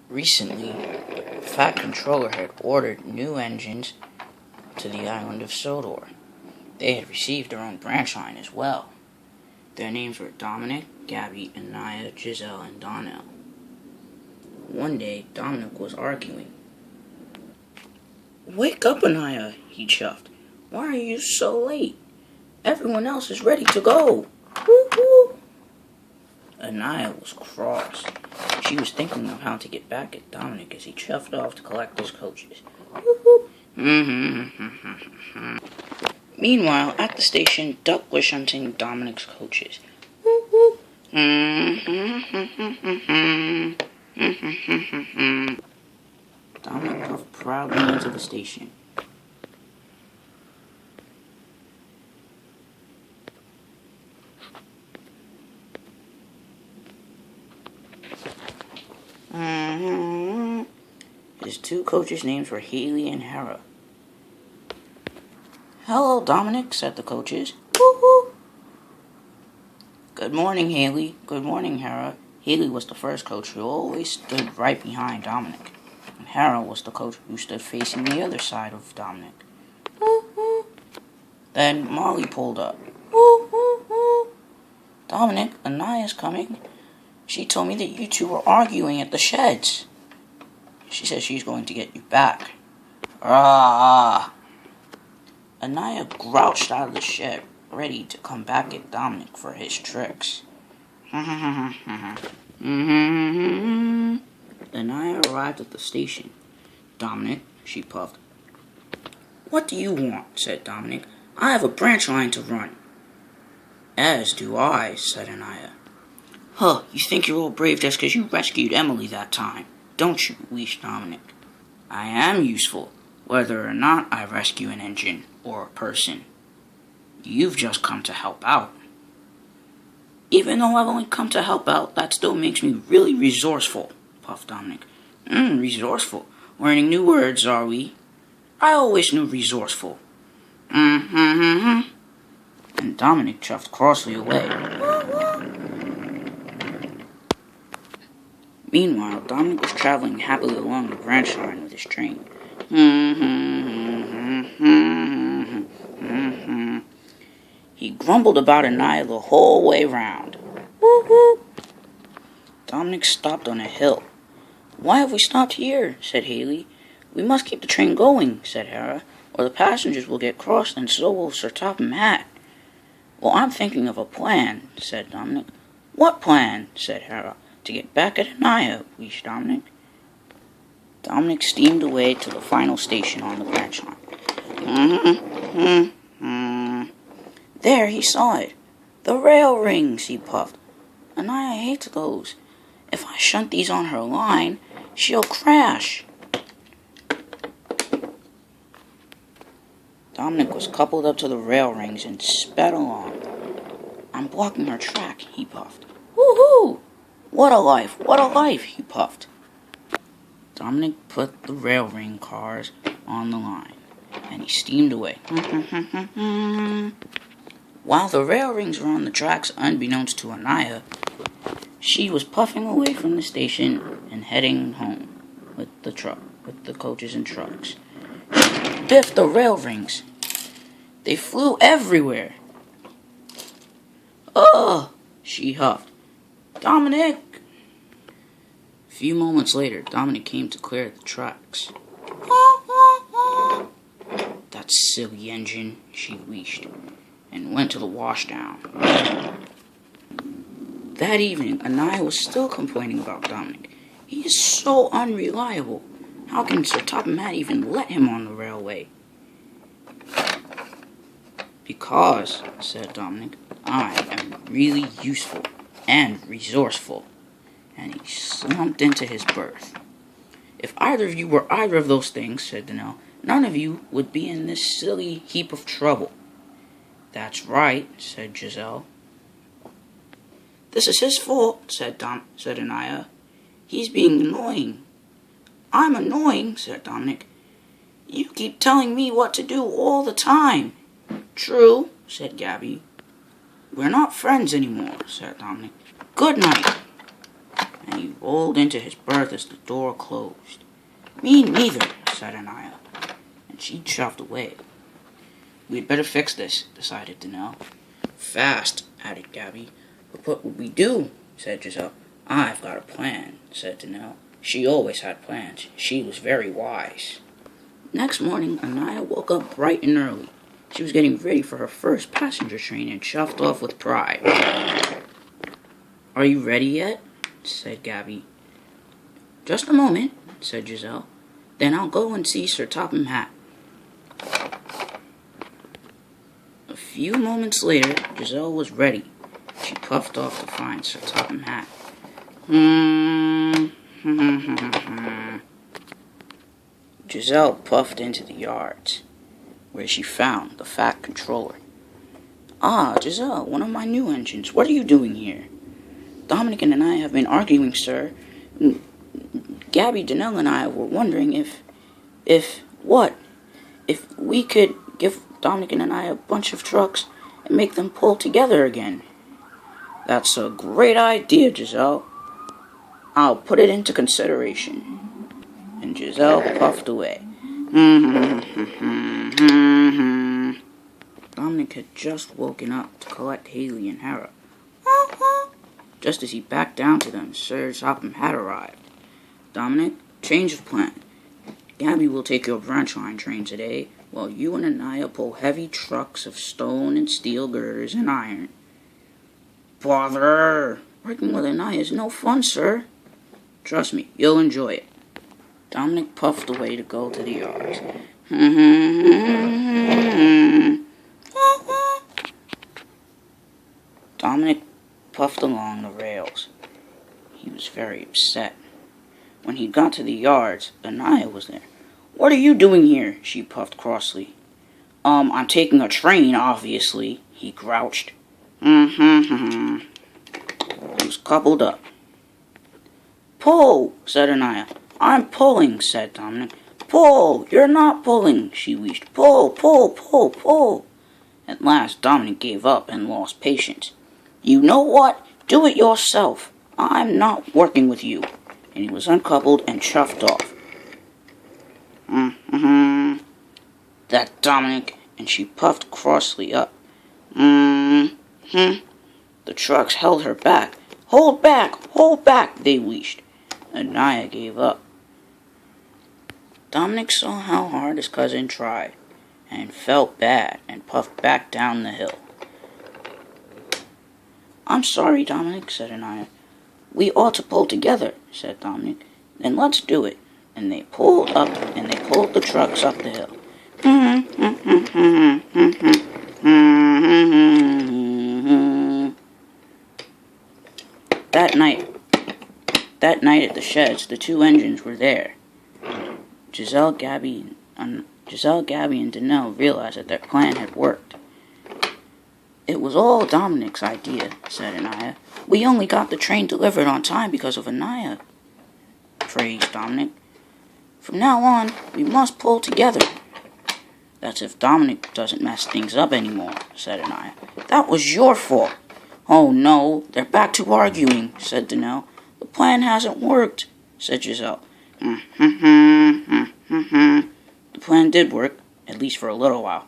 Recently, Fat Controller had ordered new engines to the island of Sodor. They had received their own Branchline as well. Their names were Dominick, Gabby, and Anya, Giselle, and Donelle. One day, Dominick was arguing. "Wake up, Anya," he chuffed. "Why are you so late? Everyone else is ready to go." Woo-hoo. Anya was cross. She was thinking of how to get back at Dominick as he chuffed off to collect his coaches. Meanwhile, at the station, Duck was shunting Dominick's coaches. Dominick puffed proudly into the station. His two coaches' names were Haley and Hera. "Hello, Dominick," said the coaches. "Woo-hoo." "Good morning, Haley." "Good morning, Hera." Haley was the first coach who always stood right behind Dominick, and Hera was the coach who stood facing the other side of Dominick. "Woo-hoo." Then Molly pulled up. "Woo-hoo-hoo. Dominick, Anya's coming. She told me that you two were arguing at the sheds. She says she's going to get you back." "Ah!" Anya grouched out of the shed, ready to come back at Dominick for his tricks. Anya arrived at the station. "Dominick," she puffed. "What do you want?" said Dominick. "I have a Branchline to run." "As do I," said Anya. "Huh, you think you're all brave just because you rescued Emily that time, don't you?" wheezed Dominick. "I am useful, whether or not I rescue an engine or a person. You've just come to help out." "Even though I've only come to help out, that still makes me really resourceful," puffed Dominick. Resourceful. Learning new words, are we? I always knew resourceful. And Dominick chuffed crossly away. Meanwhile, Dominick was traveling happily along the Branchline with his train. He grumbled about Anya the whole way round. Dominick stopped on a hill. "Why have we stopped here?" said Haley. "We must keep the train going," said Hera, "or the passengers will get crossed and so will Sir Topham Hatt." "Well, I'm thinking of a plan," said Dominick. "What plan?" said Hera. "To get back at Anya," wheezed Dominick. Dominick steamed away to the final station on the Branchline. There he saw it. "The rail rings," he puffed. "Anya hates those. If I shunt these on her line, she'll crash." Dominick was coupled up to the rail rings and sped along. "I'm blocking her track," he puffed. "Woohoo! What a life, what a life," he puffed. Dominick put the rail ring cars on the line, and he steamed away. While the rail rings were on the tracks, unbeknownst to Anya, she was puffing away from the station and heading home with the coaches and trucks. She biffed the rail rings. They flew everywhere. "Ugh," she huffed. "Dominick!" A few moments later, Dominick came to clear the tracks. "That silly engine," she wheezed, and went to the washdown. That evening, Anya was still complaining about Dominick. "He is so unreliable. How can Sir Topham Hatt even let him on the railway?" "Because," said Dominick, "I am really useful and resourceful." And he slumped into his berth. "If either of you were either of those things," said Donelle, "none of you would be in this silly heap of trouble." "That's right," said Giselle. "This is his fault," said Anya. "He's being annoying." "I'm annoying," said Dominick. "You keep telling me what to do all the time." "True," said Gabby. "We're not friends anymore," said Dominick. "Good night." and he rolled into his berth as the door closed. "Me neither," said Anya, and she shoved away. "We'd better fix this," decided Donelle. "Fast," added Gabby. "But what would we do?" said Giselle. "I've got a plan," said Donelle. She always had plans. She was very wise. Next morning, Anya woke up bright and early. She was getting ready for her first passenger train and shuffled off with pride. "Are you ready yet?" said Gabby. "Just a moment," said Giselle. "Then I'll go and see Sir Topham Hatt." A few moments later, Giselle was ready. She puffed off to find Sir Topham Hatt. Giselle puffed into the yards, where she found the fat controller. "Ah, Giselle, one of my new engines. What are you doing here?" "Dominick and I have been arguing, sir. Gabby, Donelle, and I were wondering if we could give Dominick and I a bunch of trucks and make them pull together again." "That's a great idea, Giselle. I'll put it into consideration." And Giselle puffed away. Dominick had just woken up to collect Haley and Hera. Just as he backed down to them, Sir Topham had arrived. "Dominick, change of plan. Gabby will take your Branchline train today, while you and Anya pull heavy trucks of stone and steel girders and iron." "Bother! Working with Anya is no fun, sir." "Trust me, you'll enjoy it." Dominick puffed away to go to the yards. Dominick puffed along the rails. He was very upset. When he got to the yards, Anya was there. "What are you doing here?" she puffed crossly. I'm taking a train, obviously," he grouched. He was coupled up. "Pull," said Anya. "I'm pulling," said Dominick. "Pull! You're not pulling," she wheezed. "Pull, pull, pull, pull." At last, Dominick gave up and lost patience. "You know what? Do it yourself. I'm not working with you." And he was uncoupled and chuffed off. That Dominick, and she puffed crossly up. The trucks held her back. Hold back, they wheezed. And Anya gave up. Dominick saw how hard his cousin tried, and felt bad, and puffed back down the hill. "I'm sorry, Dominick," said Anya. "We ought to pull together," said Dominick. "Then let's do it." And they pulled up, and they pulled the trucks up the hill. That night at the sheds, the two engines were there. Giselle, Gabby, and Donelle realized that their plan had worked. "It was all Dominick's idea," said Anya. "We only got the train delivered on time because of Anya," praised Dominick. "From now on, we must pull together." "That's if Dominick doesn't mess things up anymore," said Anya. "That was your fault." "Oh no, they're back to arguing," said Donelle. "The plan hasn't worked," said Giselle. The plan did work, at least for a little while.